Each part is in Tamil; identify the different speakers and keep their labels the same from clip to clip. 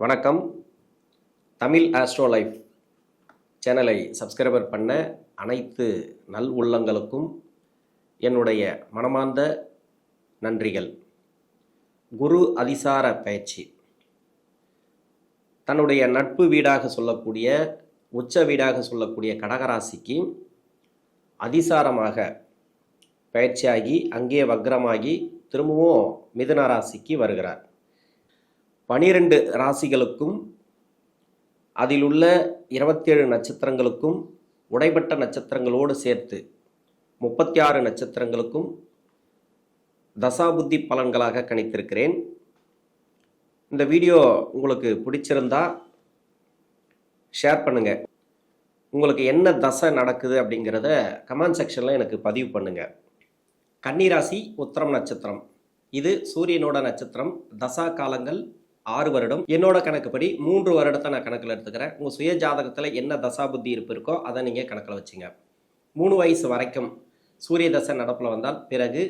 Speaker 1: வணக்கம். தமிழ் ஆஸ்ட்ரோ லைஃப் சேனலை சப்ஸ்கிரைபர் பண்ண அனைத்து நல் உள்ளங்களுக்கும் என்னுடைய மனமார்ந்த நன்றிகள். குரு அதிசார பயிற்சி தன்னுடைய நட்பு வீடாக சொல்லக்கூடிய உச்ச வீடாக சொல்லக்கூடிய கடகராசிக்கு அதிசாரமாக பயிற்சியாகி அங்கே வக்ரமாகி திரும்பவும் மிதுன ராசிக்கு வருகிறார். 12 ராசிகளுக்கும் அதில் உள்ள 27 நட்சத்திரங்களுக்கும் உடைபட்ட நட்சத்திரங்களோடு சேர்த்து 36 நட்சத்திரங்களுக்கும் தசாபுத்தி பலன்களாக கணித்திருக்கிறேன். இந்த வீடியோ உங்களுக்கு பிடிச்சிருந்தா ஷேர் பண்ணுங்கள். உங்களுக்கு என்ன தசை நடக்குது அப்படிங்கிறத கமெண்ட் செக்ஷனில் எனக்கு பதிவு பண்ணுங்கள். கன்னிராசி உத்திரம் நட்சத்திரம், இது சூரியனோட நட்சத்திரம். தசா காலங்கள் 6 வருடம். என்னோட கணக்குப்படி 3 வருடத்தை நான் கணக்கில் எடுத்துக்கிறேன். உங்கள் சுய ஜாதகத்தில் என்ன தசா புத்தி இருப்பு இருக்கோ அதை நீங்கள் கணக்கில் வச்சுங்க. 3 வயசு வரைக்கும் சூரிய தசை நடப்பில் வந்தால் பிறகு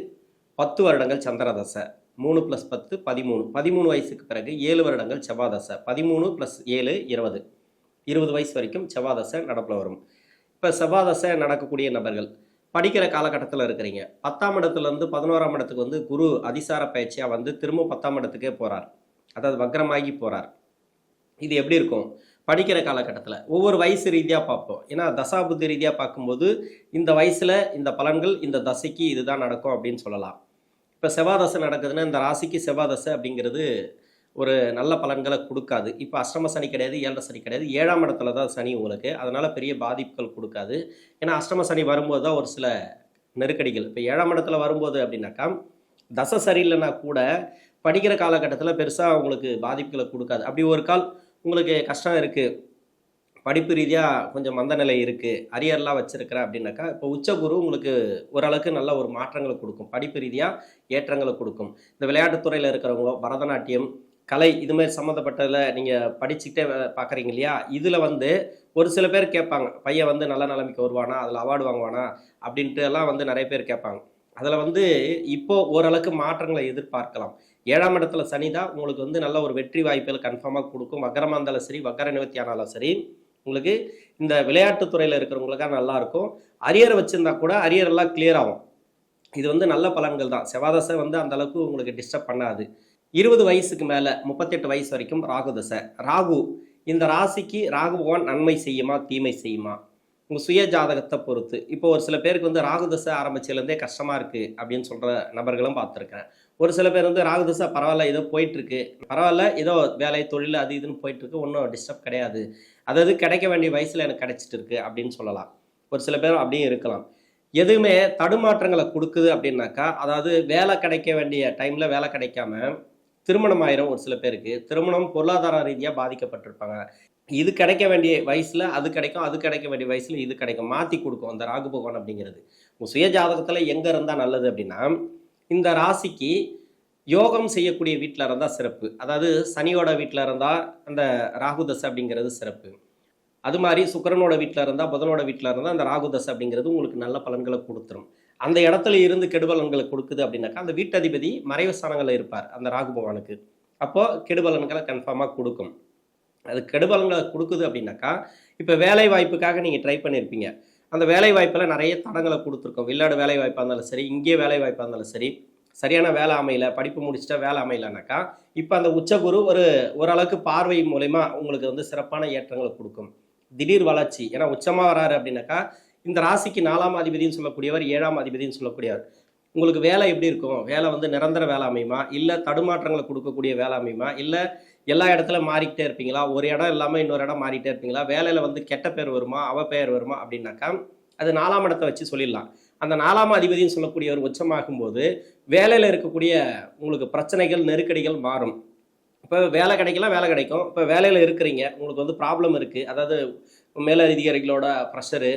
Speaker 1: 10 வருடங்கள் சந்திர தசை, 3 + 10 13. 13 வயசுக்கு பிறகு 7 வருடங்கள் செவ்வாய் தசை, 13 + 7 20. 20 வயசு வரைக்கும் செவ்வாய் தசை நடப்பில் வரும். இப்போ செவ்வாய் தசை நடக்கக்கூடிய நபர்கள் படிக்கிற காலகட்டத்தில் இருக்கிறீங்க. 10ஆம் இடத்துலேருந்து 11ஆம் இடத்துக்கு வந்து குரு அதிசார பயிற்சியாக வந்து திரும்ப 10ஆம் இடத்துக்கே போகிறார், அதாவது வக்ரமாகி போகிறார். இது எப்படி இருக்கும்? படிக்கிற காலகட்டத்தில் ஒவ்வொரு வயசு ரீதியாக பார்ப்போம். ஏன்னா தசாபுத்தி ரீதியாக பார்க்கும்போது இந்த வயசில் இந்த பலன்கள் இந்த தசைக்கு இதுதான் நடக்கும் அப்படின்னு சொல்லலாம். இப்போ செவ்வாய் தசை நடக்குதுன்னா இந்த ராசிக்கு செவ்வாய் தசை அப்படிங்கிறது ஒரு நல்ல பலன்களை கொடுக்காது. இப்போ அஷ்டம சனி கிடையாது, 7 சனி கிடையாது, 7ஆம் இடத்துல தான் சனி உங்களுக்கு. அதனால் பெரிய பாதிப்புகள் கொடுக்காது. ஏன்னா அஷ்டம சனி வரும்போது தான் ஒரு சில நெருக்கடிகள். இப்போ 7ஆம் இடத்துல வரும்போது அப்படின்னாக்கா தசை சரியில்லைன்னா கூட படிக்கிற காலகட்டத்தில் பெருசாக உங்களுக்கு பாதிப்புகளை கொடுக்காது. அப்படி ஒரு கால் உங்களுக்கு கஷ்டம் இருக்குது, படிப்பு ரீதியாக கொஞ்சம் மந்த நிலை இருக்குது, அரியர்லாம் வச்சுருக்கிறேன் அப்படின்னாக்கா இப்போ உச்சகுரு உங்களுக்கு ஓரளவுக்கு நல்ல ஒரு மாற்றங்களை கொடுக்கும், படிப்பு ரீதியாக ஏற்றங்களை கொடுக்கும். இந்த விளையாட்டுத்துறையில் இருக்கிறவங்களோ பரதநாட்டியம் கலை இதுமாரி சம்மந்தப்பட்டதில் நீங்கள் படிச்சுக்கிட்டே பார்க்குறீங்க இல்லையா, இதில் வந்து ஒரு சில பேர் கேட்பாங்க, பையன் வந்து நல்ல நிலைமைக்கு வருவானா, அதில் அவார்டு வாங்குவானா அப்படின்ட்டு எல்லாம் வந்து நிறைய பேர் கேட்பாங்க. அதில் வந்து இப்போது ஓரளவுக்கு மாற்றங்களை எதிர்பார்க்கலாம். 7ஆம் இடத்துல சனி தான் உங்களுக்கு வந்து நல்ல ஒரு வெற்றி வாய்ப்புகள் கன்ஃபார்மாக கொடுக்கும். வக்கரமாக இருந்தாலும் சரி, வக்கர நிவர்த்தி ஆனாலும் சரி, உங்களுக்கு இந்த விளையாட்டுத்துறையில் இருக்கிறவங்களுக்காக நல்லாயிருக்கும். அரியர் வச்சுருந்தா கூட அரியர் எல்லாம் கிளியர் ஆகும். இது வந்து நல்ல பலன்கள் தான். செவ்வாய் தசை வந்து அந்தளவுக்கு உங்களுக்கு டிஸ்டர்ப் பண்ணாது. 20 வயசுக்கு மேலே 38 வயசு வரைக்கும் ராகு தசை. ராகு இந்த ராசிக்கு ராகு பகவான் நன்மை செய்யுமா தீமை செய்யுமா உங்கள் சுய ஜாதகத்தை பொறுத்து. இப்போ ஒரு சில பேருக்கு வந்து ராகு தசை ஆரம்பிச்சிலேருந்தே கஷ்டமாக இருக்குது அப்படின்னு சொல்கிற நபர்களும் பார்த்துருக்கேன். ஒரு சில பேர் வந்து ராகு தசை பரவாயில்ல, ஏதோ போயிட்டுருக்கு, பரவாயில்ல, ஏதோ வேலை தொழில் அது இதுன்னு போயிட்டுருக்கு, ஒன்றும் டிஸ்டர்ப் கிடையாது, அதாவது கிடைக்க வேண்டிய வயசில் எனக்கு கிடைச்சிட்டு இருக்கு அப்படின்னு சொல்லலாம். ஒரு சில பேர் அப்படியும் இருக்கலாம். எதுவுமே தடுமாற்றங்களை கொடுக்குது அப்படின்னாக்கா, அதாவது வேலை கிடைக்க வேண்டிய டைமில் வேலை கிடைக்காம திருமணம் ஆயிரும். ஒரு சில பேருக்கு திருமணம் பொருளாதார ரீதியாக பாதிக்கப்பட்டிருப்பாங்க. இது கிடைக்க வேண்டிய வயசில் அது கிடைக்கும், அது கிடைக்க வேண்டிய வயசில் இது கிடைக்கும், மாற்றி கொடுக்கும் அந்த ராகு பகவான் அப்படிங்கிறது. சுய ஜாதகத்தில் எங்கே இருந்தால் நல்லது அப்படின்னா, இந்த ராசிக்கு யோகம் செய்யக்கூடிய வீட்டில் இருந்தால் சிறப்பு. அதாவது சனியோட வீட்டில் இருந்தால் அந்த ராகு தசை அப்படிங்கிறது சிறப்பு. அது மாதிரி சுக்கிரனோட வீட்டில் இருந்தால் புதனோட வீட்டில் இருந்தால் அந்த ராகு தசை அப்படிங்கிறது உங்களுக்கு நல்ல பலன்களை கொடுத்துரும். அந்த இடத்துல இருந்து கெடுபலன்களை கொடுக்குது அப்படின்னாக்கா அந்த வீட்டதிபதி மறைவு ஸ்தானங்களில் இருப்பார் அந்த ராகு பகவானுக்கு. அப்போது கெடுபலன்களை கன்ஃபார்மாக கொடுக்கும். அது கெடுபலன்களை கொடுக்குது அப்படின்னாக்கா, இப்போ வேலை வாய்ப்புக்காக நீங்கள் ட்ரை பண்ணியிருப்பீங்க, அந்த வேலை வாய்ப்பில் நிறைய தடங்களை கொடுத்துருக்கோம். வெளிநாடு வேலை வாய்ப்பாக இருந்தாலும் சரி, இங்கே வேலை வாய்ப்பாக இருந்தாலும் சரி, சரியான வேலை அமையல, படிப்பு முடிச்சுட்டா வேலை அமையலனாக்கா இப்போ அந்த உச்சகுரு ஓரளவுக்கு பார்வை மூலமா உங்களுக்கு வந்து சிறப்பான ஏற்றங்களை கொடுக்கும், திடீர் வளர்ச்சி. ஏன்னா உச்சமாக வராரு அப்படின்னாக்கா இந்த ராசிக்கு 4ஆம் அதிபதினு சொல்லக்கூடியவர், 7ஆம் அதிபதினு சொல்லக்கூடியவர். உங்களுக்கு வேலை எப்படி இருக்கும்? வேலை வந்து நிரந்தர வேலை அமையுமா, இல்லை தடுமாற்றங்களை கொடுக்கக்கூடிய வேலை அமையுமா, இல்லை எல்லா இடத்துல மாறிக்கிட்டே இருப்பீங்களா, ஒரு இடம் இல்லாமல் இன்னொரு இடம் மாறிட்டே இருப்பீங்களா, வேலையில் வந்து கெட்ட பேர் வருமா, பெயர் வருமா அப்படின்னாக்கா அது 4ஆம் இடத்தை வச்சு சொல்லிடலாம். அந்த 4ஆம் அதிபதினு சொல்லக்கூடியவர் உச்சமாகும்போது வேலையில் இருக்கக்கூடிய உங்களுக்கு பிரச்சனைகள் நெருக்கடிகள் மாறும். இப்போ வேலை கிடைக்கலாம், வேலை கிடைக்கும். இப்போ வேலையில் இருக்கிறீங்க, உங்களுக்கு வந்து ப்ராப்ளம் இருக்குது, அதாவது மேலதிகாரிகளோட ப்ரெஷரு,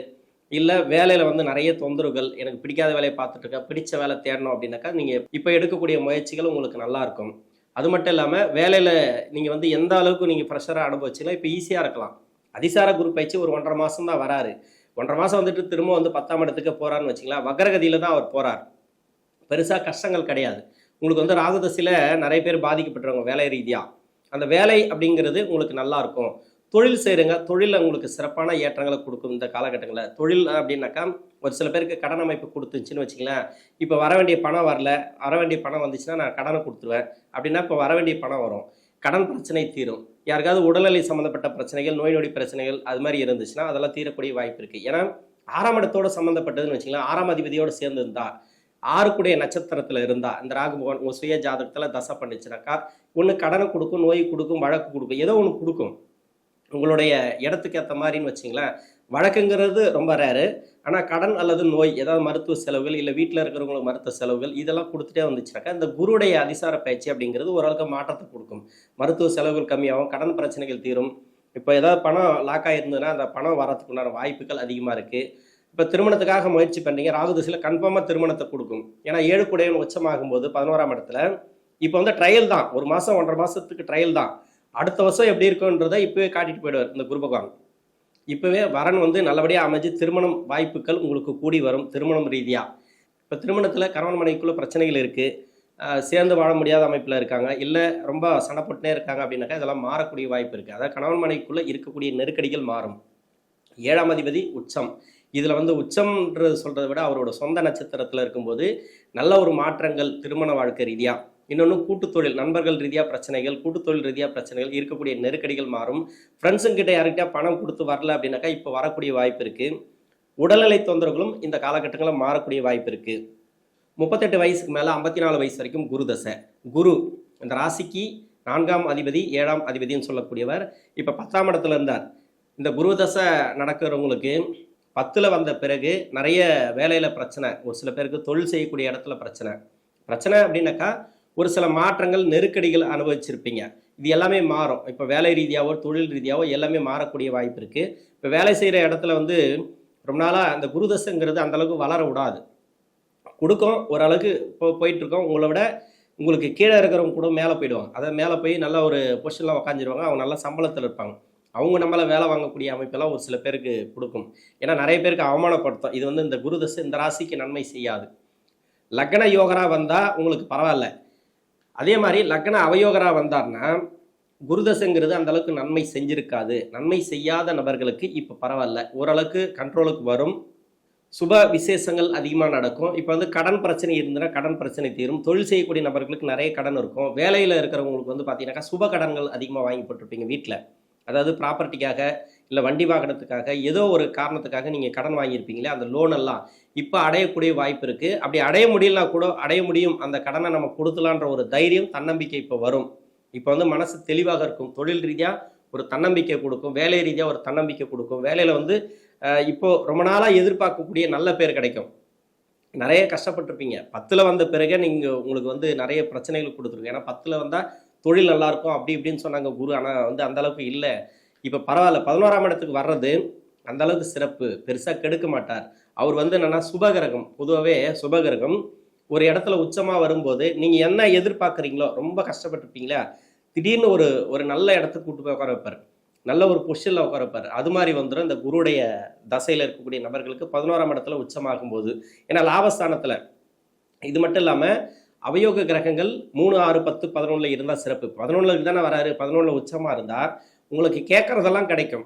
Speaker 1: இல்லை வேலையில் வந்து நிறைய தொந்தரவுகள், எனக்கு பிடிக்காத வேலையை பார்த்துட்ருக்கேன், பிடிச்ச வேலை தேடணும் அப்படின்னாக்கா நீங்கள் இப்போ எடுக்கக்கூடிய முயற்சிகள் உங்களுக்கு நல்லாயிருக்கும். அது மட்டும் இல்லாமல் வேலையில் நீங்கள் வந்து எந்த அளவுக்கு நீங்கள் ப்ரெஷராக அனுபவிச்சிங்களோ இப்போ ஈஸியாக இருக்கலாம். அதிசார குரு பயிற்சி ஒரு 1.5 மாதம் தான் வராரு. 1.5 மாதம் வந்துட்டு திரும்ப வந்து 10ஆம் இடத்துக்கு போகிறாருன்னு வச்சிங்களா, வக்ரகதியில் தான் அவர் போகிறார். பெருசாக கஷ்டங்கள் கிடையாது. உங்களுக்கு வந்து ராகு தசையில் நிறைய பேர் பாதிக்கப்பட்டுருவாங்க வேலை ரீதியாக. அந்த வேலை அப்படிங்கிறது உங்களுக்கு நல்லா இருக்கும். தொழில் செய்கிறங்க, தொழிலில் உங்களுக்கு சிறப்பான ஏற்றங்களை கொடுக்கும் இந்த காலகட்டங்களில். தொழில் அப்படின்னாக்கா ஒரு சில பேருக்கு கடன் அமைப்பு கொடுத்துச்சுன்னு வச்சுங்களேன், இப்போ வர வேண்டிய பணம் வரல, வர வேண்டிய பணம் வந்துச்சுன்னா நான் கடனை கொடுத்துருவேன் அப்படின்னா இப்போ வர வேண்டிய பணம் வரும். கடன் பிரச்சனை தீரும். யாருக்காவது உடல்நிலை சம்மந்தப்பட்ட பிரச்சனைகள், நோய் நொடி பிரச்சனைகள் அது மாதிரி இருந்துச்சுன்னா அதெல்லாம் தீரக்கூடிய வாய்ப்பு இருக்குது. ஏன்னா 6ஆம் இடத்தோடு சம்மந்தப்பட்டதுன்னு வச்சுக்கலாம், 6ஆம் அதிபதியோடு சேர்ந்து இருந்தா, 6 நட்சத்திரத்தில் இருந்தா, இந்த ராகு பகவான் உங்கள் சுய ஜாதகத்தில் தசை பண்ணிச்சுனாக்கா ஒன்று கடனை கொடுக்கும், நோய் கொடுக்கும், வழக்கு கொடுக்கும், ஏதோ ஒன்று கொடுக்கும். உங்களுடைய இடத்துக்கு ஏற்ற மாதிரின்னு வச்சிங்களேன். வழக்குங்கிறது ரொம்ப ரேரு. ஆனால் கடன் அல்லது நோய், ஏதாவது மருத்துவ செலவுகள், இல்லை வீட்டில் இருக்கிறவங்களுக்கு மருத்துவ செலவுகள் இதெல்லாம் கொடுத்துட்டே வந்துச்சுனாக்கா இந்த குருடைய அதிசார பயிற்சி அப்படிங்கிறது ஓரளவுக்கு மாற்றத்தை கொடுக்கும். மருத்துவ செலவுகள் கம்மியாகும், கடன் பிரச்சனைகள் தீரும். இப்போ ஏதாவது பணம் லாக் ஆகிருந்ததுன்னா அந்த பணம் வரத்துக்கு உண்டான வாய்ப்புகள் அதிகமாக இருக்குது. இப்போ திருமணத்துக்காக முயற்சி பண்ணுறீங்க, ராகு திசையில் கன்ஃபார்மாக திருமணத்தை கொடுக்கும். ஏன்னா 7 குடையவன் உச்சமாகும்போது 11ஆம் இடத்துல இப்போ வந்து ட்ரையல் தான், 1 மாதம் 1.5 மாதத்துக்கு ட்ரையல் தான். அடுத்த வருஷம் எப்படி இருக்குன்றதை இப்போவே காட்டிட்டு போயிடுவார் இந்த குரு பகவான். இப்போவே வரன் வந்து நல்லபடியாக அமைஞ்சு திருமணம் வாய்ப்புகள் உங்களுக்கு கூடி வரும். திருமணம் ரீதியாக இப்போ திருமணத்தில் கணவன் மனைவிக்குள்ள பிரச்சனைகள் இருக்குது, சேர்ந்து வாழ முடியாத அமைப்பில் இருக்காங்க, இல்லை ரொம்ப சண்டைப்பட்டுனே இருக்காங்க அப்படின்னாக்கா இதெல்லாம் மாறக்கூடிய வாய்ப்பு இருக்குது. அதாவது கணவன் மனைவிக்குள்ளே இருக்கக்கூடிய நெருக்கடிகள் மாறும். 7ஆம் அதிபதி உச்சம். இதில் வந்து உச்சம்ன்றது சொல்கிறத விட அவரோட சொந்த நட்சத்திரத்தில் இருக்கும்போது நல்ல ஒரு மாற்றங்கள் திருமண வாழ்க்கை ரீதியாக. இன்னொன்று கூட்டு தொழில், நண்பர்கள் ரீதியாக பிரச்சனைகள், கூட்டு தொழில் ரீதியாக பிரச்சனைகள், இருக்கக்கூடிய நெருக்கடிகள் மாறும். ஃப்ரெண்ட்ஸுங்கிட்ட யார்கிட்டயா பணம் கொடுத்து வரல அப்படின்னாக்கா இப்போ வரக்கூடிய வாய்ப்பு இருக்குது. உடல்நிலை தொந்தரவுகளும் இந்த காலகட்டங்களில் மாறக்கூடிய வாய்ப்பு இருக்குது. 38 வயசுக்கு மேலே 54 வயசு வரைக்கும் குரு தசை. குரு இந்த ராசிக்கு 4ஆம் அதிபதி 7ஆம் அதிபதினு சொல்லக்கூடியவர் இப்போ 10ஆம் இடத்துல இருந்தார். இந்த குரு தசை நடக்கிறவங்களுக்கு 10ல் வந்த பிறகு நிறைய வேலையில் பிரச்சனை, ஒரு சில பேருக்கு தொழில் செய்யக்கூடிய இடத்துல பிரச்சனை அப்படின்னாக்கா ஒரு சில மாற்றங்கள், நெருக்கடிகள் அனுபவிச்சிருப்பீங்க. இது எல்லாமே மாறும். இப்போ வேலை ரீதியாவோ தொழில் ரீதியாவோ எல்லாமே மாறக்கூடிய வாய்ப்பு இருக்குது. இப்போ வேலை செய்கிற இடத்துல வந்து ரொம்ப நாளாக அந்த குருதசைங்கிறது அந்தளவுக்கு வளர விடாது, கொடுக்கும் ஓரளவுக்கு. இப்போ போயிட்டுருக்கோம். உங்களை விட உங்களுக்கு கீழே இருக்கிறவங்க கூட மேலே போயிடுவாங்க. அதாவது மேலே போய் நல்ல ஒரு பொசிஷனில் உக்காந்துருவாங்க, அவங்க நல்ல சம்பளத்தில் இருப்பாங்க. அவங்க நம்மளை வேலை வாங்கக்கூடிய அமைப்பெல்லாம் ஒரு சில பேருக்கு கொடுக்கும். ஏன்னா நிறைய பேருக்கு அவமானப்படுத்தும். இது வந்து இந்த குருதசை இந்த ராசிக்கு நன்மை செய்யாது. லக்ன யோகரா வந்தால் உங்களுக்கு பரவாயில்ல. அதே மாதிரி லக்ன அவயோகரா வந்தார்னா குருதசைங்கிறது அந்த அளவுக்கு நன்மை செஞ்சிருக்காது. நன்மை செய்யாத நபர்களுக்கு இப்போ பரவாயில்ல, ஓரளவுக்கு கண்ட்ரோலுக்கு வரும். சுப விசேஷங்கள் அதிகமாக நடக்கும். இப்போ வந்து கடன் பிரச்சனை இருந்ததுன்னா கடன் பிரச்சனை தீரும். தொழில் செய்யக்கூடிய நபர்களுக்கு நிறைய கடன் இருக்கும். வேலையில் இருக்கிறவங்களுக்கு வந்து பார்த்தீங்கன்னாக்கா சுப கடன்கள் அதிகமாக வாங்கி போட்டிருப்பீங்க வீட்டில். அதாவது ப்ராப்பர்ட்டிக்காக, இல்லை வண்டி வாகனத்துக்காக, ஏதோ ஒரு காரணத்துக்காக நீங்கள் கடன் வாங்கியிருப்பீங்களே, அந்த லோன் எல்லாம் இப்போ அடையக்கூடிய வாய்ப்பு இருக்குது. அப்படி அடைய முடியலனா கூட அடைய முடியும், அந்த கடனை நம்ம கொடுத்துலான்ற ஒரு தைரியம், தன்னம்பிக்கை இப்போ வரும். இப்போ வந்து மனசு தெளிவாக இருக்கும். தொழில் ரீதியாக ஒரு தன்னம்பிக்கை கொடுக்கும், வேலை ரீதியாக ஒரு தன்னம்பிக்கை கொடுக்கும். வேலையில் வந்து இப்போது ரொம்ப நாளாக எதிர்பார்க்கக்கூடிய நல்ல பேர் கிடைக்கும். நிறைய கஷ்டப்பட்டிருப்பீங்க, 10ல் வந்த பிறகு நீங்கள் உங்களுக்கு வந்து நிறைய பிரச்சனைகள் கொடுத்துருங்க. ஏன்னா 10ல் வந்தால் தொழில் நல்லாயிருக்கும் அப்படி இப்படின்னு சொன்னாங்க குரு. ஆனால் வந்து அந்தளவுக்கு இல்லை. இப்போ பரவாயில்ல, 11ஆம் இடத்துக்கு வர்றது அந்தளவுக்கு சிறப்பு, பெருசாக கெடுக்க மாட்டார். அவர் வந்து என்னென்னா சுபகிரகம். பொதுவாகவே சுபகிரகம் ஒரு இடத்துல உச்சமாக வரும்போது நீங்கள் என்ன எதிர்பார்க்குறீங்களோ, ரொம்ப கஷ்டப்பட்டுருப்பீங்களா, திடீர்னு ஒரு நல்ல இடத்துக்கு கூட்டு போய் உட்கார வைப்பார், நல்ல ஒரு பொசிஷனில் உட்கார வைப்பார். அது மாதிரி வந்துடும் இந்த குருடைய தசையில் இருக்கக்கூடிய நபர்களுக்கு 11ஆம் இடத்துல உச்சமாகும்போது. ஏன்னா லாபஸ்தானத்தில். இது மட்டும் இல்லாமல் அவயோக கிரகங்கள் 3, 6, 10, 11 இருந்தால் சிறப்பு. 11 தானே வராரு. 11 உச்சமாக இருந்தால் உங்களுக்கு கேட்குறதெல்லாம் கிடைக்கும்.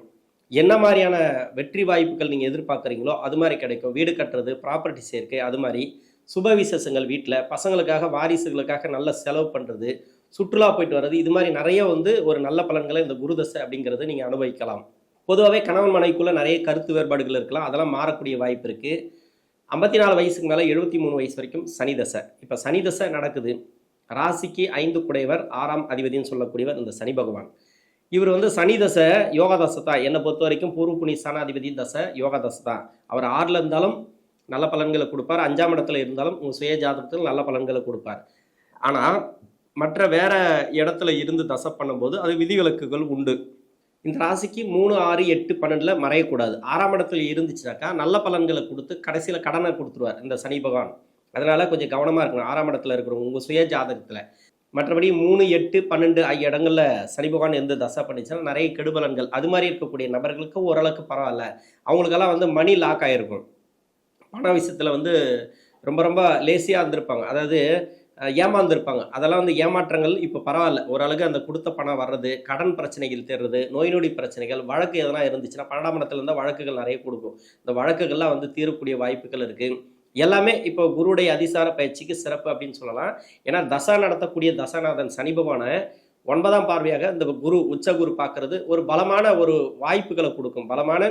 Speaker 1: என்ன மாதிரியான வெற்றி வாய்ப்புகள் நீங்கள் எதிர்பார்க்குறீங்களோ அது மாதிரி கிடைக்கும். வீடு கட்டுறது, ப்ராப்பர்ட்டி சேர்க்கை, அது மாதிரி சுப விசேஷங்கள், வீட்டில் பசங்களுக்காக வாரிசுகளுக்காக நல்ல செலவு பண்ணுறது, சுற்றுலா போயிட்டு வர்றது, இது மாதிரி நிறைய வந்து ஒரு நல்ல பலன்களை இந்த குருதசை அப்படிங்கிறது நீங்கள் அனுபவிக்கலாம். பொதுவாகவே கணவன் மனைவிக்குள்ளே நிறைய கருத்து வேறுபாடுகள் இருக்கலாம், அதெல்லாம் மாறக்கூடிய வாய்ப்பு இருக்குது. 54 வயசுக்கு மேலே 73 வயசு வரைக்கும் சனி தசை. இப்போ சனி தசை நடக்குது. ராசிக்கு 5 குடையவர் 6ஆம் அதிபதினு சொல்லக்கூடியவர் இந்த சனி பகவான். இவர் வந்து சனி தசை யோகா தசை தான். என்னை பொறுத்த வரைக்கும் பூர்வ புண்ணிய ஸ்தானாதிபதி தசை யோகா தசை தான். அவர் 6ல் இருந்தாலும் நல்ல பலன்களை கொடுப்பார், 5ஆம் இடத்துல இருந்தாலும் உங்கள் சுய ஜாதகத்தில் நல்ல பலன்களை கொடுப்பார். ஆனால் மற்ற வேற இடத்துல இருந்து தசை பண்ணும்போது அது விதிவிலக்குகள் உண்டு. இந்த ராசிக்கு 3, 6, 8, 12 மறையக்கூடாது. 6ஆம் இடத்துல இருந்துச்சுனாக்கா நல்ல பலன்களை கொடுத்து கடைசியில் கடனை கொடுத்துருவார் இந்த சனி பகவான். அதனால் கொஞ்சம் கவனமாக இருக்கணும் 6ஆம் இடத்துல இருக்கிறவங்க உங்கள் சுய ஜாதகத்தில். மற்றபடி 3, 8, 12 ஆகிய இடங்களில் சனி பகவான் எந்த தசை பண்ணிச்சுன்னா நிறைய கெடுபலன்கள். அது மாதிரி இருக்கக்கூடிய நபர்களுக்கு ஓரளவுக்கு பரவாயில்ல. அவங்களுக்கெல்லாம் வந்து மணி லாக் ஆகிருக்கும். பண விஷயத்தில் வந்து ரொம்ப ரொம்ப லேசியாக இருந்திருப்பாங்க. அதாவது ஏமாந்துருப்பாங்க. அதெல்லாம் வந்து ஏமாற்றங்கள் இப்போ பரவாயில்ல. ஓரளவுக்கு அந்த குடுத்த பணம் வர்றது, கடன் பிரச்சனைகள் தீர்றது, நோய் நொடி பிரச்சனைகள், வழக்கு எதனா இருந்துச்சுன்னா 12ஆம் இடத்துல இருந்தா வழக்குகள் நெறைய குடுக்கும். இந்த வழக்குகள்லாம் வந்து தீரக்கூடிய வாய்ப்புகள் இருக்கு. எல்லாமே இப்போ குருவுடைய அதிசார பயிற்சிக்கு சிறப்பு அப்படின்னு சொல்லலாம். ஏன்னா தசா நடத்தக்கூடிய தசாநாதன் சனி பகவான 9ஆம் பார்வையாக இந்த குரு உச்ச குரு பார்க்கறது ஒரு பலமான ஒரு வாய்ப்புகள குடுக்கும். பலமான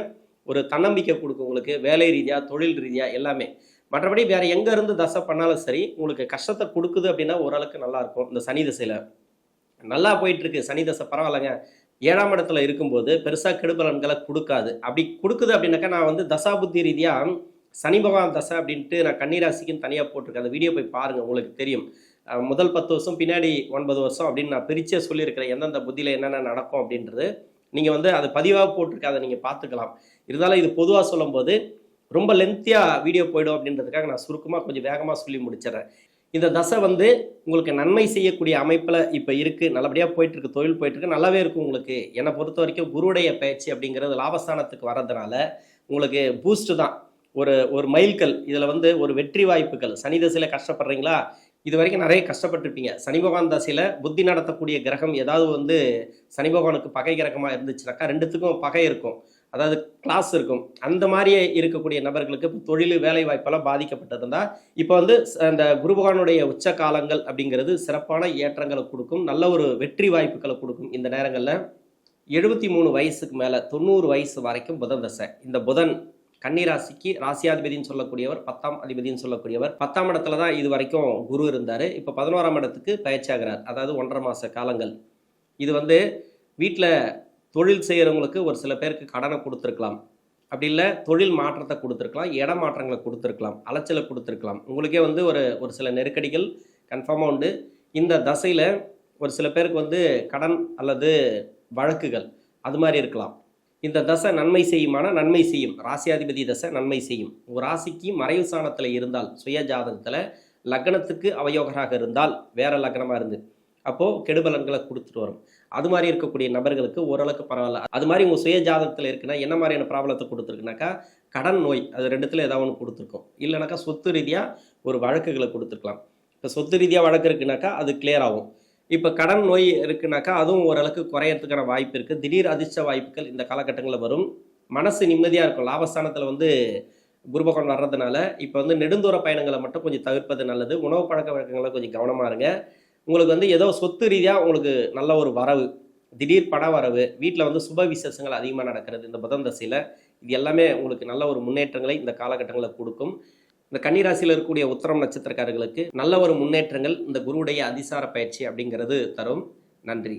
Speaker 1: ஒரு தன்னம்பிக்கை குடுக்கும் உங்களுக்கு. வேலை ரீதியா, தொழில் ரீதியா எல்லாமே. மற்றபடி வேற எங்க இருந்து தசை பண்ணாலும் சரி, உங்களுக்கு கஷ்டத்த குடுக்குது அப்படின்னா ஓரளவுக்கு நல்லா இருக்கும். இந்த சனி திசையில. நல்லா போயிட்டு இருக்கு. சனி தசை பரவாயில்லங்க. 7ஆம் இடத்துல இருக்கும்போது பெருசா கெடுபலன்கள குடுக்காது. அப்படி குடுக்குது அப்படின்னாக்கா, நான் வந்து தசாபுத்தி ரீதியா சனி பகவான் தசை அப்படின்ட்டு நான் கன்னி ராசிக்குன்னு தனியா போட்டிருக்கேன். அந்த வீடியோ போய் பாருங்க. உங்களுக்கு தெரியும். முதல் 10 வருஷம், பின்னாடி 9 வருஷம் அப்படின்னு நான் பிரிச்சே சொல்லியிருக்கிறேன். எந்தெந்த புத்தியில என்னென்ன நடக்கும் அப்படின்றது. நீங்க வந்து அது பதிவா போட்டிருக்கேன். அத நீங்க பார்த்துக்கலாம். இருந்தாலும் இது பொதுவா சொல்லும்போது, ரொம்ப லென்த்தியா வீடியோ போயிடும் அப்படின்றதுக்காக நான் சுருக்கமா கொஞ்சம் வேகமா சொல்லி முடிச்சிடுறேன். இந்த தசை வந்து உங்களுக்கு நன்மை செய்யக்கூடிய அமைப்புல இப்ப இருக்கு. நல்லபடியா போயிட்டு இருக்கு. தொழில் போயிட்டு இருக்கு. நல்லாவே இருக்கும் உங்களுக்கு. என்னை பொறுத்தவரைக்கும் குருவுடைய பயிற்சி அப்படிங்கிறது லாபஸ்தானத்துக்கு வர்றதுனால, உங்களுக்கு பூஸ்ட் தான். ஒரு ஒரு மைல்கல். இதுல வந்து ஒரு வெற்றி வாய்ப்புகள். சனி தசையில கஷ்டப்படுறீங்களா? இதுவரைக்கும் நிறைய கஷ்டப்பட்டுருப்பீங்க. சனி பகவான் தசையில புத்தி நடத்தக்கூடிய கிரகம் ஏதாவது வந்து சனி பகவானுக்கு பகை கிரகமா இருந்துச்சுனாக்கா 2த்துக்கும் பகை இருக்கும். அதாவது கிளாஸ் இருக்கும். அந்த மாரியே இருக்கக்கூடிய நபர்களுக்கு இப்ப தொழிலு, வேலை வாய்ப்பெல்லாம் பாதிக்கப்பட்டிருந்தா, இப்ப வந்து அந்த குரு பகவானுடைய உச்ச காலங்கள் அப்படிங்கிறது சிறப்பான ஏற்றங்கள குடுக்கும். நல்ல ஒரு வெற்றி வாய்ப்புகள குடுக்கும். இந்த நேரங்கள்ல 73 வயசுக்கு மேல 90 வயசு வரைக்கும் புதன் தசை. இந்த புதன் கன்னி ராசிக்கு ராசியாதிபதின்னு சொல்லக்கூடியவர், 10ஆம் அதிபதின்னு சொல்லக்கூடியவர். 10ஆம் இடத்துல தான் இது வரைக்கும் குரு இருந்தாரு. இப்ப 11ஆம் இடத்துக்கு பயிற்சியாகிறார். அதாவது 1½ மாச காலங்கள். இது வந்து வீட்ல தொழில் செய்றவங்களுக்கு ஒரு சில பேருக்கு கடன குடுத்திருக்கலாம். அப்படி இல்ல தொழில் மாற்றத்த குடுத்திருக்கலாம். இட மாற்றங்கள குடுத்திருக்கலாம். அலைச்சல குடுத்திருக்கலாம். உங்களுக்கே வந்து ஒரு சில நெருக்கடிகள் கன்ஃபார்மா உண்டு. இந்த தசையில ஒரு சில பேருக்கு வந்து கடன் அல்லது வழக்குகள் அது மாரி இருக்கலாம். இந்த தசை நன்மை செய்யுமானா நன்மை செய்யும். ராசியாதிபதி தசை நன்மை செய்யும். ஒரு ராசிக்கு மறைவு ஸ்தானத்துல இருந்தால், சுய ஜாதகத்துல லக்னத்துக்கு அவயோகராக இருந்தால், வேற லக்னமா இருந்து, அப்போ கெடுபலன்கள குடுத்துட்டு வரும். அது மாரி இருக்கக்கூடிய நபர்களுக்கு ஓரளவுக்கு பரவாயில்ல. அது மாரி உங்க சுய ஜாதகத்துல இருக்குன்னா, என்ன மாரியான ப்ராப்ளத்த குடுத்துருக்குனாக்கா, கடன் நோய் அது 2த்துல ஏதாவது ஒண்ணு குடுத்துருக்கும். இல்லனாக்கா சொத்து ரீதியா ஒரு வழக்குகள குடுத்துருக்கலாம். இப்ப சொத்து ரீதியா வழக்கு இருக்குனாக்கா, அது கிளியர் ஆகும். இப்ப கடன் நோய் இருக்குனாக்கா, அதுவும் ஓரளவுக்கு குறையறதுக்கான வாய்ப்பு இருக்கு. திடீர் அதிர்ஷ்ட வாய்ப்புகள் இந்த காலகட்டங்கள்ல வரும். மனசு நிம்மதியா இருக்கும். லாபஸ்தானத்துல வந்து குரு பகவான் வர்றதுனால, இப்ப வந்து நெடுந்தூர பயணங்கள மட்டும் கொஞ்சம் தவிர்ப்பது நல்லது. உணவு பழக்கவழக்கங்கள்ல கொஞ்சம் கவனமா இருங்க. உங்களுக்கு வந்து ஏதோ சொத்து ரீதியா உங்களுக்கு நல்ல ஒரு வரவு, திடீர் பண வரவு, வீட்ல வந்து சுப விசேஷங்கள் அதிகமா நடக்கிறது இந்த புதன் தசையில. இது எல்லாமே உங்களுக்கு நல்ல ஒரு முன்னேற்றங்களை இந்த காலகட்டங்கள்ல குடுக்கும். இந்த கன்னி ராசியில இருக்கக்கூடிய உத்திரம் நட்சத்திரக்காரர்களுக்கு நல்ல ஒரு முன்னேற்றங்கள் இந்த குருவுடைய அதிசார பயிற்சி அப்படிங்கிறது தரும். நன்றி.